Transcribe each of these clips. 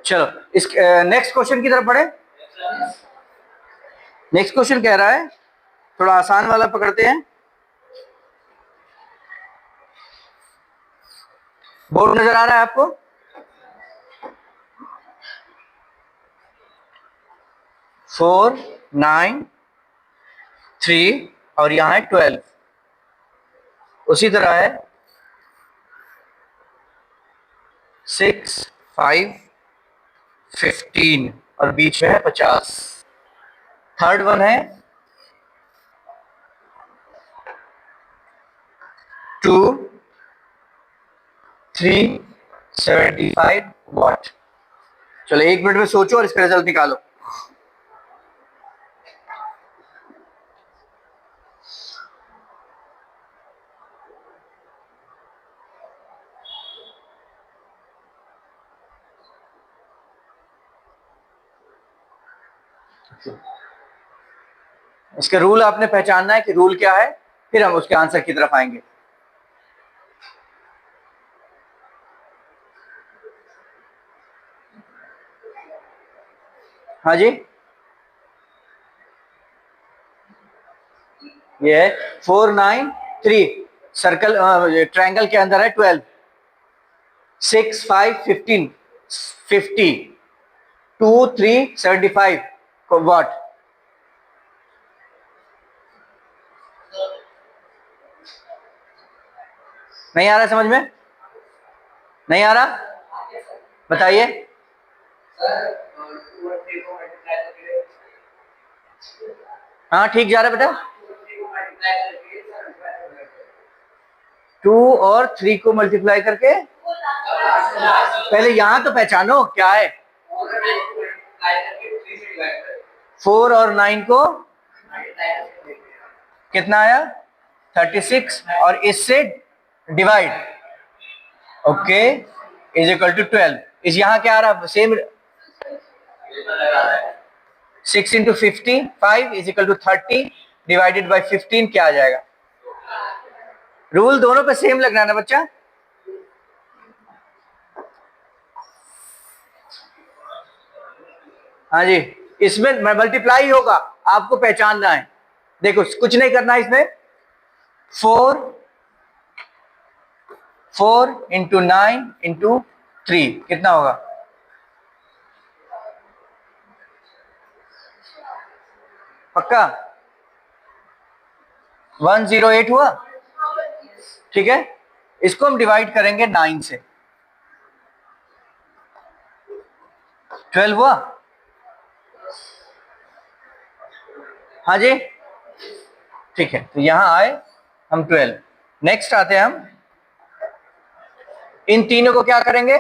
चलो इस next question की तरफ बढ़े। नेक्स्ट क्वेश्चन कह रहा है, थोड़ा आसान वाला पकड़ते हैं। बोर्ड नजर आ रहा है आपको? फोर, 9, 3 और यहां है 12। उसी तरह है 6, 5, 15 और बीच में है 50। थर्ड वन है 2, 3, 75 वॉट। चलो 1 मिनट में सोचो और इसका रिजल्ट निकालो। इसका रूल आपने पहचानना है कि रूल क्या है, फिर हम उसके आंसर की तरफ आएंगे। हाँ जी, ये है 4, 9, 3। सर्कल ट्रायंगल के अंदर है 12। 6, 5, 15, 50, 2, 3, 75 वॉट। नहीं आ रहा समझ में? नहीं आ रहा? बताइए। हाँ ठीक जा रहा है बेटा। 2 और 3 को मल्टीप्लाई करके, पहले यहां तो पहचानो क्या है। 4 और 9 को कितना आया? 36 और इससे divide, okay, is equal to 12। इस यहां क्या आ रहा? Same 6 into 50, 5 is equal to 30 divided by 15 क्या आ जाएगा? रूल दोनों पे सेम लगना है ना बच्चा? हाँ जी, इसमें मल्टीप्लाई होगा, आपको पहचानना है। देखो कुछ नहीं करना है इसमें। 4 इंटू 9 इंटू 3 कितना होगा? पक्का? 108 हुआ। ठीक है, इसको हम डिवाइड करेंगे 9 से। 12 हुआ। हाँ जी, ठीक है, तो यहां आए हम 12। नेक्स्ट आते हैं हम इन तीनों को क्या करेंगे?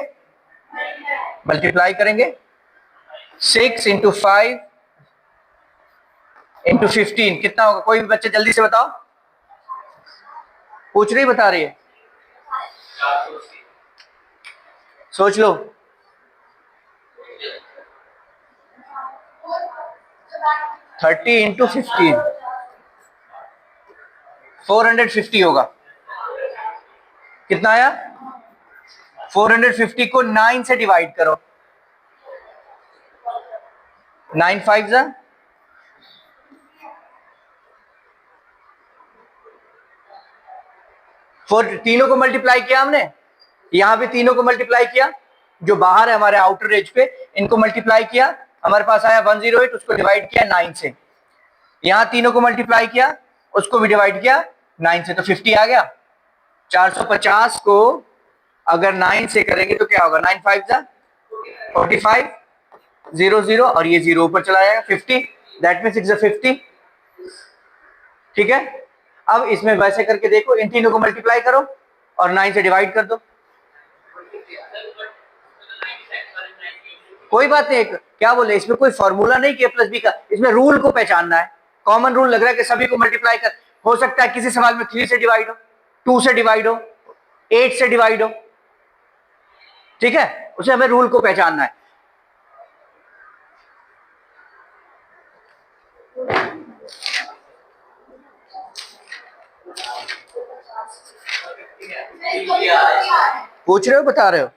मल्टीप्लाई करेंगे। 6 इंटू 5 इंटू 15 कितना होगा? कोई भी बच्चे जल्दी से बताओ। पूछ रही बता रही है? सोच लो। 30 इंटू 15 450 होगा। कितना आया? 450 को 9 से डिवाइड करो। 9 5 जा 4, तीनों को मल्टीप्लाई किया हमने। यहां भी तीनों को मल्टीप्लाई किया, जो बाहर है हमारे आउटर एज पे, इनको मल्टीप्लाई किया, हमारे पास आया 108। उसको डिवाइड किया 9 से। यहां तीनों को मल्टीप्लाई किया, उसको भी डिवाइड किया 9 से, तो 50 आ गया। 450 को अगर 9 से करेंगे तो क्या होगा? 9 5 जा 45, 0 0 और ये 0 ऊपर चला जाएगा 50। That means it's 50। ठीक है, अब इसमें वैसे करके देखो, इन तीनों को मल्टीप्लाई करो और 9 से डिवाइड कर दो। कोई बात नहीं, क्या बोले, इसमें कोई फॉर्मूला नहीं कि a प्लस बी का, इसमें रूल को पहचानना है। कॉमन रूल लग रहा है कि सभी को मल्टीप्लाई कर। हो सकता है किसी सवाल में 3 से डिवाइड हो, 2 से डिवाइड हो, 8 से डिवाइड हो। ठीक है, उसे हमें रूल को पहचानना है। पूछ रहे हो बता रहे हो?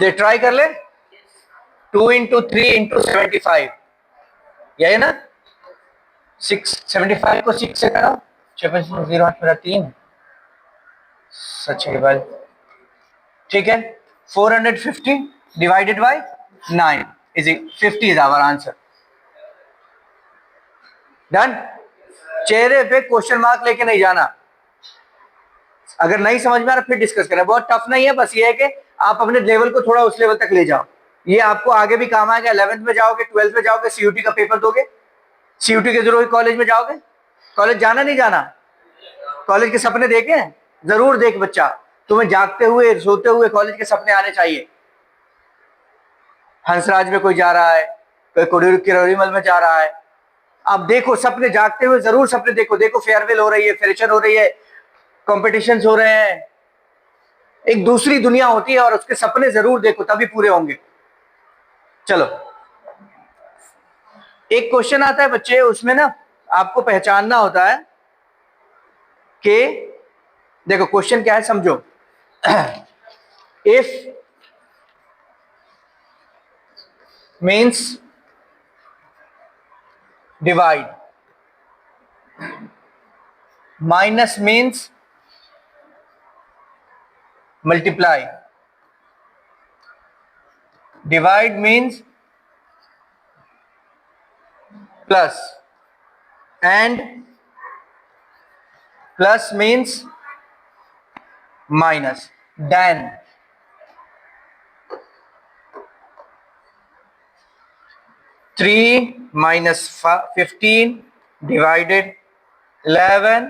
दे ट्राई कर ले। 2 इंटू 3 इंटू 75, यही ना? 675 को 6 से करो, 0 सच है भाई, ठीक है। 450 divided by 9 is 50 is our answer. Done. चेहरे पे क्वेश्चन मार्क लेके नहीं जाना। अगर नहीं समझ में आ रहा फिर डिस्कस करें, बहुत टफ नहीं है, बस ये है कि आप अपने लेवल को थोड़ा उस लेवल तक ले जाओ। ये आपको आगे भी काम आएगा। 11th में जाओगे, 12th में जाओगे, सीयूटी का पेपर दोगे, सीयूटी के जरूर कॉलेज में जाओगे। कॉलेज जाना नहीं जाना? कॉलेज के सपने देखे? जरूर देख बच्चा, तुम्हें जागते हुए सोते हुए कॉलेज के सपने आने चाहिए। हंसराज में कोई जा रहा है, कोई किरोरीमल में जा रहा है। अब देखो सपने जागते हुए, जरूर सपने देखो। देखो फेयरवेल हो रही है, फ्रेशर हो रही है, कॉम्पिटिशन हो रहे हैं, एक दूसरी दुनिया होती है, और उसके सपने जरूर देखो, तभी पूरे होंगे। चलो, एक क्वेश्चन आता है बच्चे, उसमें ना आपको पहचानना होता है कि देखो क्वेश्चन क्या है, समझो। If means divide, minus means multiply, divide means plus, and plus means minus, then 3 minus 15 divided 11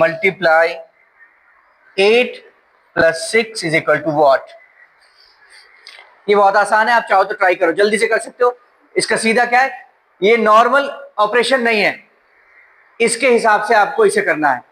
multiply 8 plus 6 is equal to what? ये बहुत आसान है, आप चाहो तो ट्राई करो, जल्दी से कर सकते हो। इसका सीधा क्या है, ये नॉर्मल ऑपरेशन नहीं है, इसके हिसाब से आपको इसे करना है।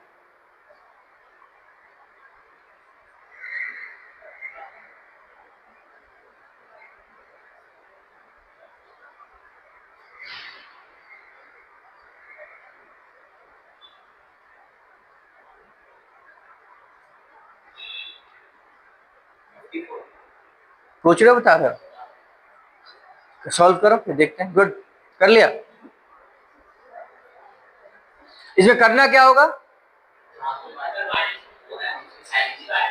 पूछ रहे हो, बता रहे हो, सॉल्व करो फिर देखते हैं। गुड, कर लिया। इसमें करना क्या होगा,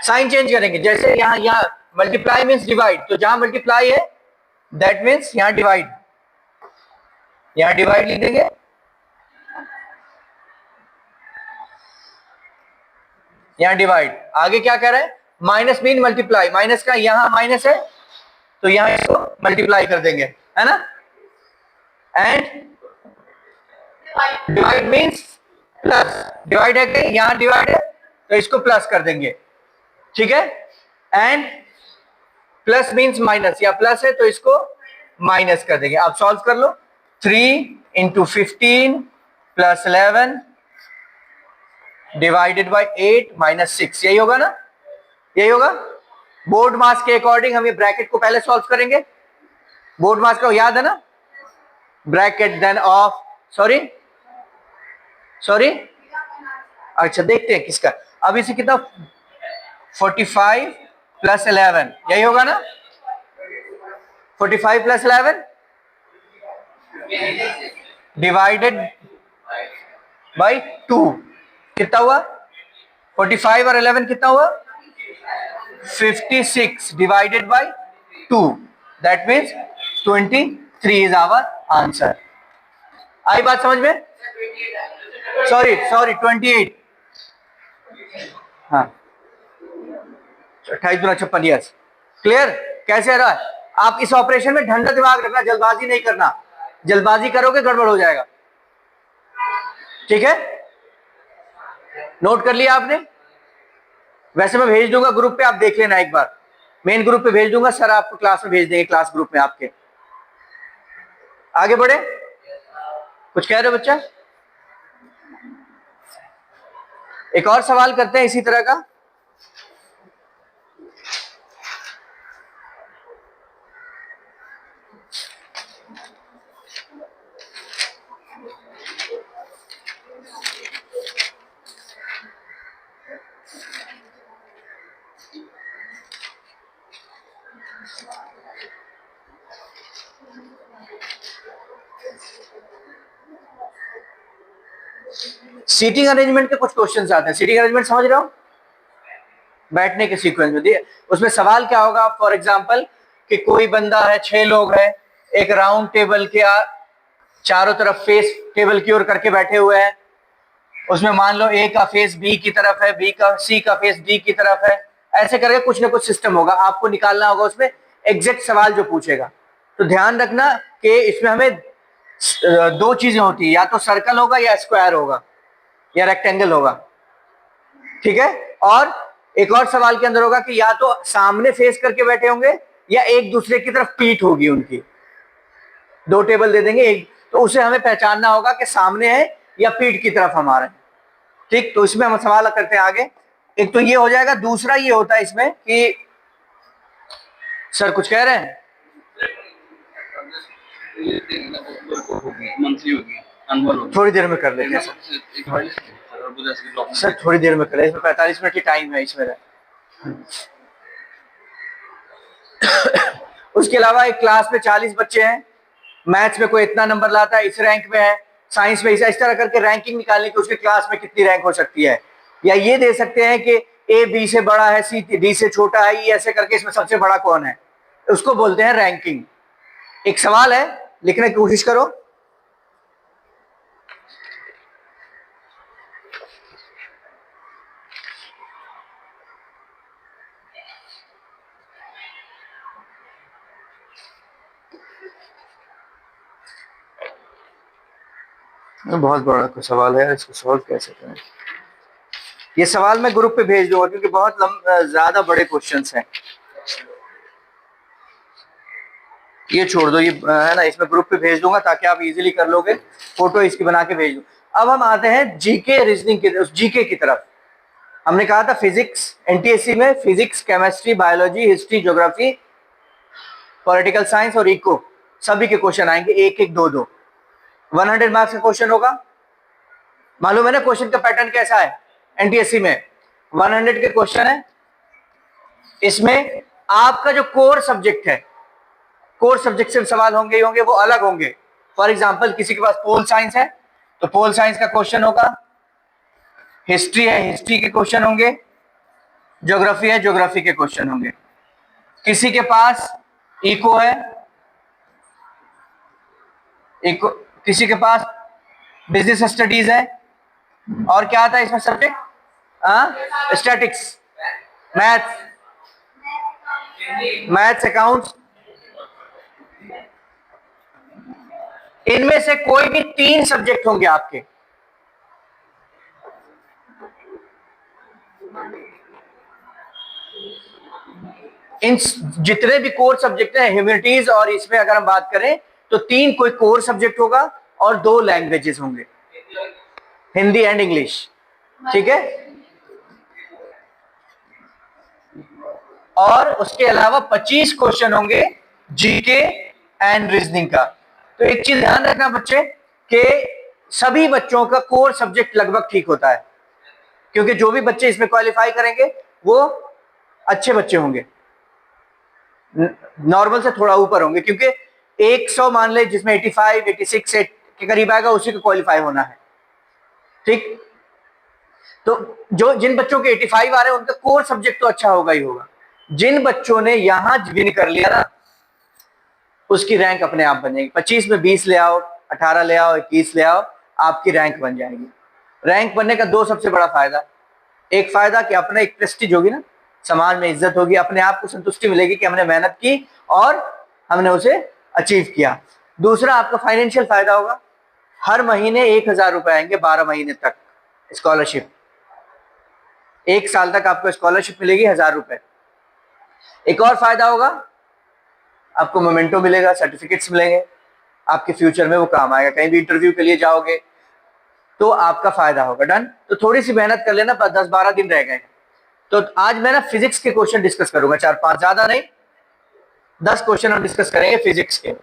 साइन चेंज करेंगे। जैसे यहां मल्टीप्लाई मीन्स डिवाइड, तो जहां मल्टीप्लाई है दैट मीन्स यहां डिवाइड, यहां डिवाइड लिख देंगे। यहां डिवाइड, आगे क्या कह रहा है, माइनस मीन मल्टीप्लाई, माइनस का यहां माइनस है तो यहां इसको मल्टीप्लाई कर देंगे, है ना। And divide means plus, divide है कि यहां डिवाइड है तो इसको प्लस कर देंगे, ठीक है। एंड प्लस मीन्स माइनस, या प्लस है तो इसको माइनस कर देंगे। आप सॉल्व कर लो। 3 into 15 plus 11 divided by 8 minus 6, यही होगा ना, यही होगा। बोर्ड मास के अकॉर्डिंग हम ये ब्रैकेट को पहले सॉल्व करेंगे। बोर्ड मास का याद है ना, ब्रैकेट देन ऑफ, सॉरी अच्छा देखते हैं किसका। अब इसे कितना, 45 प्लस 11, यही होगा ना। 45 प्लस 11 डिवाइडेड बाई 2 कितना हुआ, 45 और 11 कितना हुआ, 56 divided by 2, that means 23 is our answer. आई बात समझ में? सॉरी 28, हाँ 28×56 ईयर्स। क्लियर? कैसे रहा है? आप इस ऑपरेशन में ठंडा दिमाग रखना, जल्दबाजी नहीं करना, जल्दबाजी करोगे गड़बड़ हो जाएगा, ठीक है। नोट कर लिया आपने? वैसे मैं भेज दूंगा ग्रुप पे, आप देख लेना एक बार, मेन ग्रुप पे भेज दूंगा, सर आपको क्लास में भेज देंगे, क्लास ग्रुप में आपके। आगे बढ़े, कुछ कह रहे हो बच्चा? एक और सवाल करते हैं इसी तरह का। सीटिंग अरेंजमेंट के कुछ क्वेश्चन आते हैं। सीटिंग अरेंजमेंट समझ रहे हो, बैठने के सीक्वेंस में दिए। उसमें सवाल क्या होगा, फॉर एग्जांपल कि कोई बंदा है, 6 लोग हैं, एक राउंड टेबल के चारों तरफ फेस टेबल की ओर करके बैठे हुए हैं। उसमें मान लो ए का फेस बी की तरफ है, बी का सी का फेस डी की तरफ है, ऐसे करके कुछ ना कुछ सिस्टम होगा, आपको निकालना होगा उसमें एग्जैक्ट सवाल जो पूछेगा। तो ध्यान रखना कि इसमें हमें दो चीजें होती है, या तो सर्कल होगा या स्क्वायर होगा या रेक्टेंगल होगा, ठीक है। और एक और सवाल के अंदर होगा कि या तो सामने फेस करके बैठे होंगे या एक दूसरे की तरफ पीठ होगी उनकी, दो टेबल दे देंगे एक, तो उसे हमें पहचानना होगा कि सामने है या पीठ की तरफ हमारे, ठीक। तो इसमें हम सवाल करते हैं आगे। एक तो ये हो जाएगा, दूसरा ये होता है इसमें कि सर कुछ कह रहे हैं, थोड़ी देर में कर लेते हैं सर, थोड़ी देर में करें, इसमें 45 मिनट की टाइम है इसमें। उसके अलावा एक क्लास में 40 बच्चे हैं, मैथ्स में कोई इतना नंबर लाता है, इस रैंक में है, साइंस में इस तरह करके रैंकिंग निकालने की उसके क्लास में कितनी रैंक हो सकती है। या ये दे सकते हैं कि ए बी से बड़ा है, सी डी से छोटा है, ये ऐसे करके इसमें सबसे बड़ा कौन है, उसको बोलते हैं रैंकिंग। एक सवाल है, लिखने की कोशिश करो। बहुत बड़ा सवाल है, इसको सॉल्व कैसे करें। ये सवाल मैं ग्रुप पे भेज दूंगा क्योंकि बहुत ज्यादा बड़े क्वेश्चंस हैं। ये छोड़ दो, ये है ना, इसमें ग्रुप पे भेज दूंगा ताकि आप इजीली कर लोगे, फोटो इसकी बना के भेज दो। अब हम आते हैं जीके रीजनिंग की, जीके की तरफ। हमने कहा था फिजिक्स, एनटीएससी में physics, chemistry, biology, history, geography, political science और इको, सभी के क्वेश्चन आएंगे, एक एक दो दो, 100 मार्क्स का क्वेश्चन होगा। मालूम है ना क्वेश्चन का पैटर्न कैसा है, एनटीएससी में 100 के क्वेश्चन है। इसमें आपका जो कोर सब्जेक्ट है, कोर सब्जेक्ट से सवाल होंगे ही होंगे, वो अलग होंगे। फॉर एग्जांपल किसी के पास पोल साइंस है तो पोल साइंस का क्वेश्चन होगा, हिस्ट्री है हिस्ट्री के क्वेश्चन होंगे, ज्योग्राफी है ज्योग्राफी के क्वेश्चन होंगे। किसी के पास इको है, इको, किसी के पास बिजनेस स्टडीज है, और क्या आता है इसमें सब्जेक्ट, स्टैटिक्स, मैथ्स, अकाउंट्स। इनमें से कोई भी 3 सब्जेक्ट होंगे आपके। इन जितने भी कोर सब्जेक्ट हैं, ह्यूमैनिटीज और इसमें अगर हम बात करें तो 3 कोई कोर सब्जेक्ट होगा और 2 लैंग्वेजेस होंगे, हिंदी एंड इंग्लिश, ठीक है। और उसके अलावा 25 क्वेश्चन होंगे जीके एंड रीजनिंग का। तो एक चीज ध्यान रखना बच्चे कि सभी बच्चों का कोर सब्जेक्ट लगभग ठीक होता है, क्योंकि जो भी बच्चे इसमें क्वालिफाई करेंगे वो अच्छे बच्चे होंगे, नॉर्मल से थोड़ा ऊपर होंगे, क्योंकि 100 मान ले जिसमें 85, 86 के करीब आएगा उसी को क्वालिफाई होना है, ठीक। तो जो जिन बच्चों के 85 आ रहे हैं उनका कोर सब्जेक्ट तो अच्छा होगा ही होगा। जिन बच्चों ने यहां विन कर लिया ना, उसकी रैंक अपने आप बन जाएगी। 25 में 20 ले आओ, 18 ले आओ, 21 ले आओ, आपकी रैंक बन जाएगी। रैंक बनने का 2 सबसे बड़ा फायदा, एक फायदा कि अपने एक प्रेस्टीज होगी ना, समाज में इज्जत होगी, अपने आप को संतुष्टि मिलेगी कि हमने मेहनत की और हमने उसे अचीव किया। दूसरा आपका फाइनेंशियल फायदा होगा, हर महीने 1000 रुपए आएंगे 12 महीने तक स्कॉलरशिप, 1 साल तक आपको स्कॉलरशिप मिलेगी 1000 रुपए। एक और फायदा होगा, आपको मोमेंटो मिलेगा, सर्टिफिकेट्स मिलेंगे, आपके फ्यूचर में वो काम आएगा, कहीं भी इंटरव्यू के लिए जाओगे तो आपका फायदा होगा। डन। तो थोड़ी सी मेहनत कर लेना, 10-12 दिन रह गए। तो आज मैं ना फिजिक्स के क्वेश्चन डिस्कस करूंगा, 4-5, ज्यादा नहीं, 10 क्वेश्चन हम डिस्कस करेंगे फिजिक्स के।